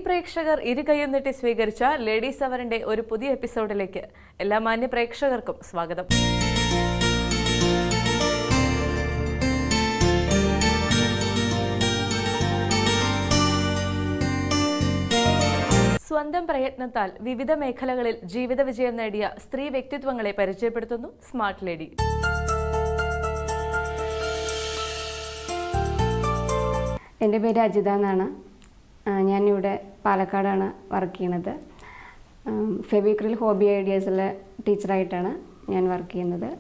പ്രേക്ഷകർ ഇരുകൈയും നീട്ടി സ്വീകരിച്ച ലേഡീസ് അവറിന്റെ ഒരു പുതിയ എപ്പിസോഡിലേക്ക് എല്ലാ മാന്യ പ്രേക്ഷകർക്കും സ്വാഗതം. സ്വന്തം പ്രയത്നത്താൽ വിവിധ മേഖലകളിൽ ജീവിത വിജയം നേടിയ സ്ത്രീ വ്യക്തിത്വങ്ങളെ പരിചയപ്പെടുത്തുന്നു സ്മാർട്ട് ലേഡി. എൻ്റെ പേര് അജിത എന്നാണ്. ഞാനിവിടെ പാലക്കാടാണ് വർക്ക് ചെയ്യുന്നത്. ഫെവിക്രിൽ ഹോബി ഐഡിയാസിലെ ടീച്ചറായിട്ടാണ് ഞാൻ വർക്ക് ചെയ്യുന്നത്.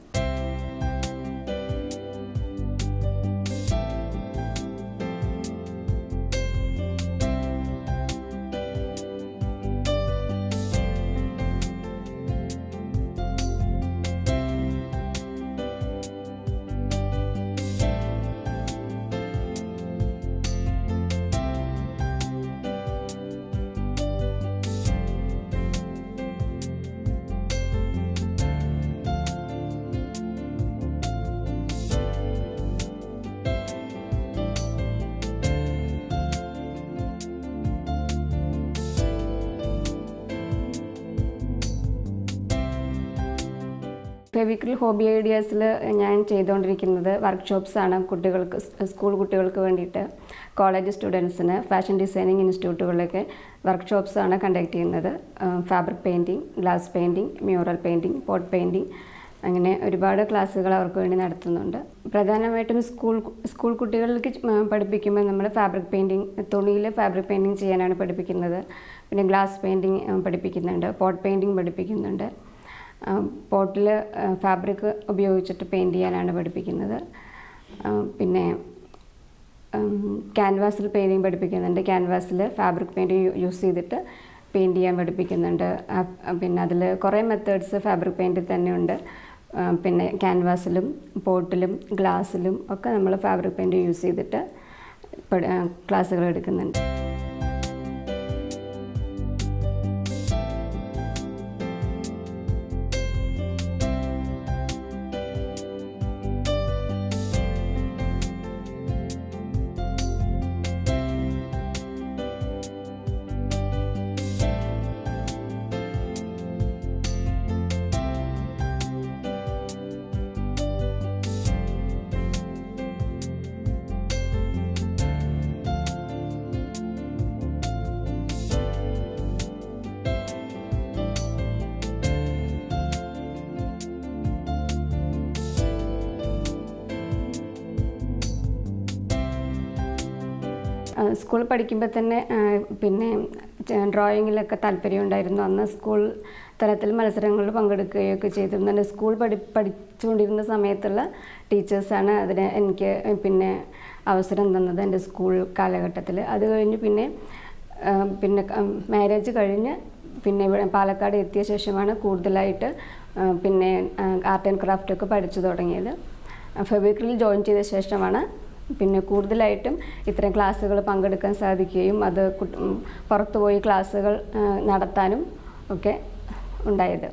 ഫെവിക്രിൽ ഹോബി ഐഡിയാസിൽ ഞാൻ ചെയ്തുകൊണ്ടിരിക്കുന്നത് വർക്ക്ഷോപ്സാണ്. കുട്ടികൾക്ക്, സ്കൂൾ കുട്ടികൾക്ക് വേണ്ടിയിട്ട്, കോളേജ് സ്റ്റുഡൻസിന്, ഫാഷൻ ഡിസൈനിങ് ഇൻസ്റ്റിറ്റ്യൂട്ടുകളിലൊക്കെ വർക്ക്ഷോപ്സാണ് കണ്ടക്ട് ചെയ്യുന്നത്. Fabric painting, glass painting, mural painting, pot painting, അങ്ങനെ ഒരുപാട് ക്ലാസ്സുകൾ അവർക്ക് വേണ്ടി നടത്തുന്നുണ്ട്. പ്രധാനമായിട്ടും സ്കൂൾ കുട്ടികൾക്ക് പഠിപ്പിക്കുമ്പോൾ നമ്മൾ ഫാബ്രിക് പെയിൻറ്റിങ്, തുണിയിൽ ഫാബ്രിക് പെയിൻറ്റിങ് ചെയ്യാനാണ് പഠിപ്പിക്കുന്നത്. പിന്നെ ഗ്ലാസ് പെയിൻറ്റിങ് പഠിപ്പിക്കുന്നുണ്ട്, പോട്ട് പെയിൻറ്റിങ് പഠിപ്പിക്കുന്നുണ്ട്. പോട്ടിൽ ഫാബ്രിക് ഉപയോഗിച്ചിട്ട് പെയിൻറ് ചെയ്യാനാണ് പഠിപ്പിക്കുന്നത്. പിന്നെ ക്യാൻവാസിൽ പെയിൻറ്റിങ് പഠിപ്പിക്കുന്നുണ്ട്. ക്യാൻവാസിൽ ഫാബ്രിക് പെയിൻറ് യൂസ് ചെയ്തിട്ട് പെയിൻറ് ചെയ്യാൻ പഠിപ്പിക്കുന്നുണ്ട്. പിന്നെ അതിൽ കുറേ മെത്തേഡ്സ് ഫാബ്രിക് പെയിൻറ്റിൽ തന്നെയുണ്ട്. പിന്നെ ക്യാൻവാസിലും പോട്ടിലും ഗ്ലാസ്സിലും ഒക്കെ നമ്മൾ ഫാബ്രിക് പെയിൻറ് യൂസ് ചെയ്തിട്ട് ക്ലാസ്സുകൾ എടുക്കുന്നുണ്ട്. സ്കൂൾ പഠിക്കുമ്പോൾ തന്നെ പിന്നെ ഡ്രോയിങ്ങിലൊക്കെ താല്പര്യം ഉണ്ടായിരുന്നു. അന്ന് സ്കൂൾ തലത്തിൽ മത്സരങ്ങളിൽ പങ്കെടുക്കുകയൊക്കെ ചെയ്തിരുന്നുണ്ട്. സ്കൂൾ പഠിച്ചുകൊണ്ടിരുന്ന സമയത്തുള്ള ടീച്ചേഴ്സാണ് അതിന് എനിക്ക് പിന്നെ അവസരം തന്നത് എൻ്റെ സ്കൂൾ കാലഘട്ടത്തിൽ. അത് കഴിഞ്ഞ് പിന്നെ മാരേജ് കഴിഞ്ഞ് പിന്നെ ഇവിടെ പാലക്കാട് എത്തിയ ശേഷമാണ് കൂടുതലായിട്ട് പിന്നെ ആർട്ട് ആൻഡ് ക്രാഫ്റ്റൊക്കെ പഠിച്ചു തുടങ്ങിയത്. ഫെവിക്രിൽ ജോയിൻ ചെയ്ത ശേഷമാണ് പിന്നെ കൂടുതലായിട്ടും ഇത്തരം ക്ലാസ്സുകൾ പങ്കെടുക്കാൻ സാധിക്കുകയും അത് പുറത്തുപോയി ക്ലാസ്സുകൾ നടത്താനും ഒക്കെ ഉണ്ടായത്.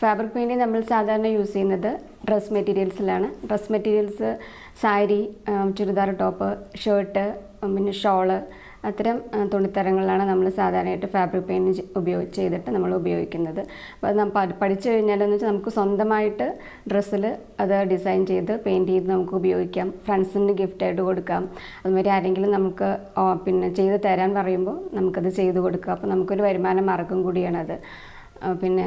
ഫാബ്രിക് പെയിൻറ്റിങ് നമ്മൾ സാധാരണ യൂസ് ചെയ്യുന്നത് ഡ്രസ് മെറ്റീരിയൽസിലാണ്. Dress materials sari, churidar top, shirt, പിന്നെ ഷോള്, അത്തരം തുണിത്തരങ്ങളാണ് നമ്മൾ സാധാരണയായിട്ട് ഫാബ്രിക് പെയിൻറ് ചെയ്തിട്ട് നമ്മൾ ഉപയോഗിക്കുന്നത്. അപ്പോൾ പഠിച്ചു കഴിഞ്ഞാലെന്ന് വെച്ചാൽ നമുക്ക് സ്വന്തമായിട്ട് ഡ്രസ്സിൽ അത് ഡിസൈൻ ചെയ്ത് പെയിൻറ് ചെയ്ത് നമുക്ക് ഉപയോഗിക്കാം. ഫ്രണ്ട്സിന് ഗിഫ്റ്റായിട്ട് കൊടുക്കാം. അതുമാതിരി ആരെങ്കിലും നമുക്ക് പിന്നെ ചെയ്ത് തരാൻ പറയുമ്പോൾ നമുക്കത് ചെയ്ത് കൊടുക്കാം. അപ്പോൾ നമുക്കൊരു വരുമാന മാർഗം കൂടിയാണത്. പിന്നെ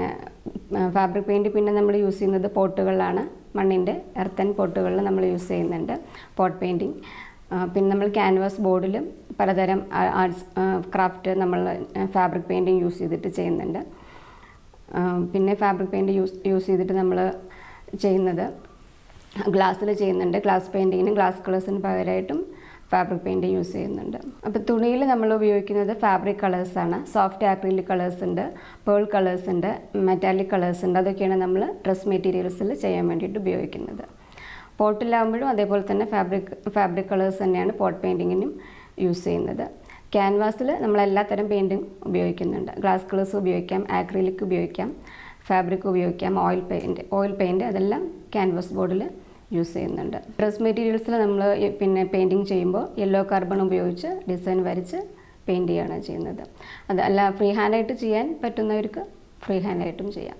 ഫാബ്രിക് പെയിൻറ് പിന്നെ നമ്മൾ യൂസ് ചെയ്യുന്നത് പോട്ടുകളിലാണ്. മണ്ണിൻ്റെ എർത്തൻ പോട്ടുകളിൽ നമ്മൾ യൂസ് ചെയ്യുന്നുണ്ട് പോട്ട് പെയിൻറ്റിങ്. പിന്നെ നമ്മൾ ക്യാൻവാസ് ബോർഡിലും പലതരം ആർട്സ് ക്രാഫ്റ്റ് നമ്മൾ ഫാബ്രിക് പെയിൻറ്റിങ് യൂസ് ചെയ്തിട്ട് ചെയ്യുന്നുണ്ട്. പിന്നെ ഫാബ്രിക് പെയിൻറ് യൂസ് ചെയ്തിട്ട് നമ്മൾ ചെയ്യുന്നത് ഗ്ലാസ്സിൽ ചെയ്യുന്നുണ്ട്. ഗ്ലാസ് പെയിൻറ്റിങ്ങിനും ഗ്ലാസ് കളേഴ്സിന് പകരമായിട്ടും ഫാബ്രിക് പെയിൻറ് യൂസ് ചെയ്യുന്നുണ്ട്. അപ്പോൾ തുണിയിൽ നമ്മൾ ഉപയോഗിക്കുന്നത് ഫാബ്രിക് കളേഴ്സാണ്. സോഫ്റ്റ് ആക്രിലിക് കളേഴ്സ് ഉണ്ട്, പേൾ കളേഴ്സ് ഉണ്ട്, മെറ്റാലിക് കളേഴ്സ് ഉണ്ട്. അതൊക്കെയാണ് നമ്മൾ ഡ്രസ് മെറ്റീരിയൽസിൽ ചെയ്യാൻ വേണ്ടിയിട്ട് ഉപയോഗിക്കുന്നത്. പോട്ടിലാകുമ്പോഴും അതേപോലെ തന്നെ ഫാബ്രിക് കളേഴ്സ് തന്നെയാണ് പോട്ട് പെയിൻറ്റിങ്ങിനും യൂസ് ചെയ്യുന്നത്. ക്യാൻവാസിൽ നമ്മൾ എല്ലാത്തരം പെയിൻറ്റും ഉപയോഗിക്കുന്നുണ്ട്. ഗ്ലാസ് കളേഴ്സ് ഉപയോഗിക്കാം, ആക്രിലിക് ഉപയോഗിക്കാം, ഫാബ്രിക് ഉപയോഗിക്കാം, ഓയിൽ പെയിൻറ്റ് അതെല്ലാം ക്യാൻവാസ് ബോർഡിൽ യൂസ് ചെയ്യുന്നുണ്ട്. ഡ്രസ് മെറ്റീരിയൽസിൽ നമ്മൾ പിന്നെ പെയിൻറ്റിങ് ചെയ്യുമ്പോൾ യെല്ലോ കാർബൺ ഉപയോഗിച്ച് ഡിസൈൻ വരച്ച് പെയിൻറ്റ് ചെയ്യുകയാണ് ചെയ്യുന്നത്. അതല്ല ഫ്രീ ഹാൻഡായിട്ട് ചെയ്യാൻ പറ്റുന്നവർക്ക് ഫ്രീ ഹാൻഡായിട്ടും ചെയ്യാം.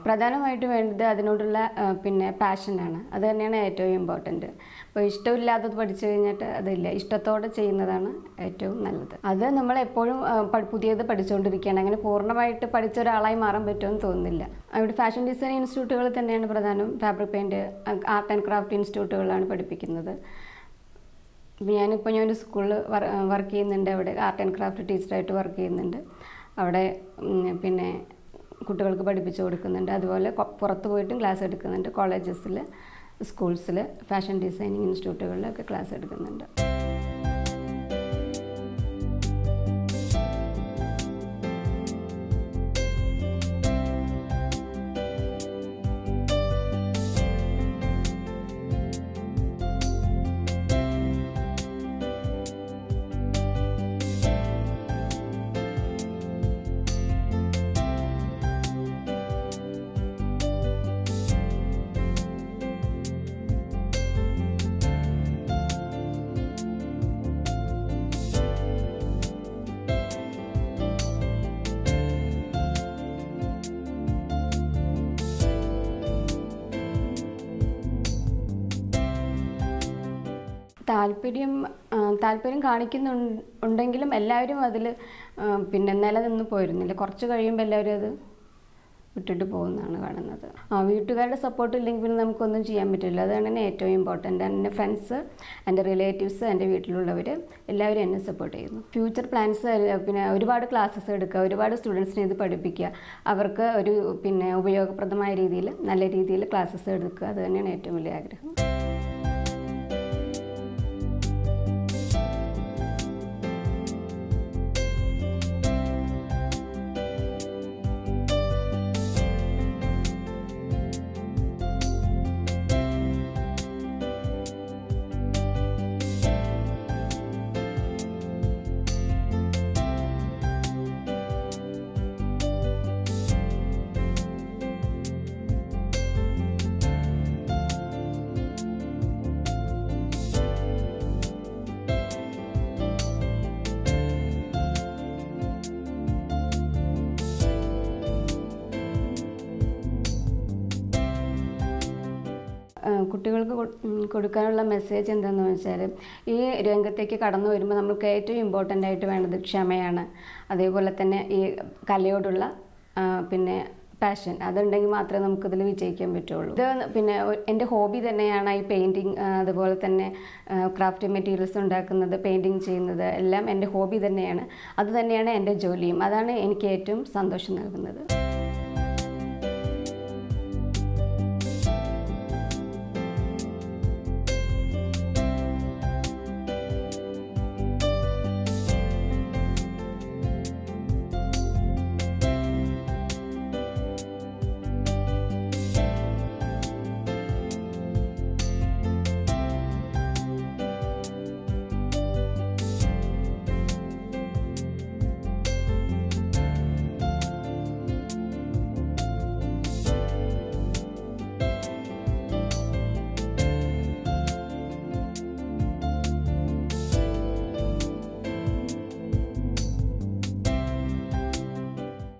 പ്രധാനമായിട്ട് വേണ്ടത് അതിനോടുള്ള പിന്നെ പാഷനാണ്. അത് തന്നെയാണ് ഏറ്റവും ഇമ്പോർട്ടൻറ്റ്. അപ്പോൾ ഇഷ്ടമില്ലാത്തത് പഠിച്ചു കഴിഞ്ഞിട്ട് അതില്ല, ഇഷ്ടത്തോടെ ചെയ്യുന്നതാണ് ഏറ്റവും നല്ലത്. അത് നമ്മളെപ്പോഴും പുതിയത് പഠിച്ചുകൊണ്ടിരിക്കുകയാണ്. അങ്ങനെ പൂർണ്ണമായിട്ട് പഠിച്ച ഒരാളായി മാറാൻ പറ്റുമെന്ന് തോന്നുന്നില്ല. ഇവിടെ ഫാഷൻ ഡിസൈൻ ഇൻസ്റ്റിറ്റ്യൂട്ടുകൾ തന്നെയാണ് പ്രധാനം. Fabric paint, art and craft ഇൻസ്റ്റിറ്റ്യൂട്ടുകളാണ് പഠിപ്പിക്കുന്നത്. ഞാനൊരു സ്കൂളിൽ വർക്ക് ചെയ്യുന്നുണ്ട്. അവിടെ ആർട്ട് ആൻഡ് ക്രാഫ്റ്റ് ടീച്ചറായിട്ട് വർക്ക് ചെയ്യുന്നുണ്ട്. അവിടെ പിന്നെ കുട്ടികൾക്ക് പഠിപ്പിച്ചു കൊടുക്കുന്നുണ്ട്. അതുപോലെ പുറത്ത് പോയിട്ടും ക്ലാസ് എടുക്കുന്നുണ്ട്. കോളേജസിൽ, സ്കൂൾസിൽ, ഫാഷൻ ഡിസൈനിങ് ഇൻസ്റ്റിറ്റ്യൂട്ടുകളിലൊക്കെ ക്ലാസ് എടുക്കുന്നുണ്ട്. താല്പര്യം കാണിക്കുന്നുണ്ടെങ്കിലും എല്ലാവരും അതിൽ പിന്നെ നിലനിന്ന് പോയിരുന്നില്ല. കുറച്ച് കഴിയുമ്പോൾ എല്ലാവരും അത് വിട്ടിട്ട് പോകുന്നതാണ് കാണുന്നത്. വീട്ടുകാരുടെ സപ്പോർട്ട് ഇല്ലെങ്കിൽ പിന്നെ നമുക്കൊന്നും ചെയ്യാൻ പറ്റില്ല. അതാണ് എന്നെ ഏറ്റവും ഇമ്പോർട്ടൻ്റ്. എൻ്റെ ഫ്രണ്ട്സ്, എൻ്റെ റിലേറ്റീവ്സ്, എൻ്റെ വീട്ടിലുള്ളവർ എല്ലാവരും എന്നെ സപ്പോർട്ട് ചെയ്യുന്നു. ഫ്യൂച്ചർ പ്ലാൻസ് പിന്നെ ഒരുപാട് ക്ലാസ്സസ് എടുക്കുക, ഒരുപാട് സ്റ്റുഡൻസിനെ ഇത് പഠിപ്പിക്കുക, അവർക്ക് ഒരു പിന്നെ ഉപയോഗപ്രദമായ രീതിയിൽ നല്ല രീതിയിൽ ക്ലാസ്സസ് എടുക്കുക, അത് തന്നെയാണ് ഏറ്റവും വലിയ ആഗ്രഹം. കുട്ടികൾക്ക് കൊടുക്കാനുള്ള മെസ്സേജ് എന്താണെന്ന് വെച്ചാൽ, ഈ രംഗത്തേക്ക് കടന്നു വരുമ്പോൾ നമ്മൾക്ക് ഏറ്റവും ഇമ്പോർട്ടൻ്റ് ആയിട്ട് വേണ്ടത് ക്ഷമയാണ്. അതേപോലെ തന്നെ ഈ കലയോടുള്ള പിന്നെ പാഷൻ, അതുണ്ടെങ്കിൽ മാത്രമേ നമുക്കിതിൽ വിജയിക്കാൻ പറ്റുള്ളൂ. ഇത് പിന്നെ എൻ്റെ ഹോബി തന്നെയാണ് ഈ പെയിൻറ്റിങ്, അതുപോലെ തന്നെ ക്രാഫ്റ്റ് മെറ്റീരിയൽസ് ഉണ്ടാക്കുന്നത്, പെയിൻറ്റിങ് ചെയ്യുന്നത് എല്ലാം എൻ്റെ ഹോബി തന്നെയാണ്. അത് തന്നെയാണ് എൻ്റെ ജോലിയും. അതാണ് എനിക്ക് ഏറ്റവും സന്തോഷം നൽകുന്നത്.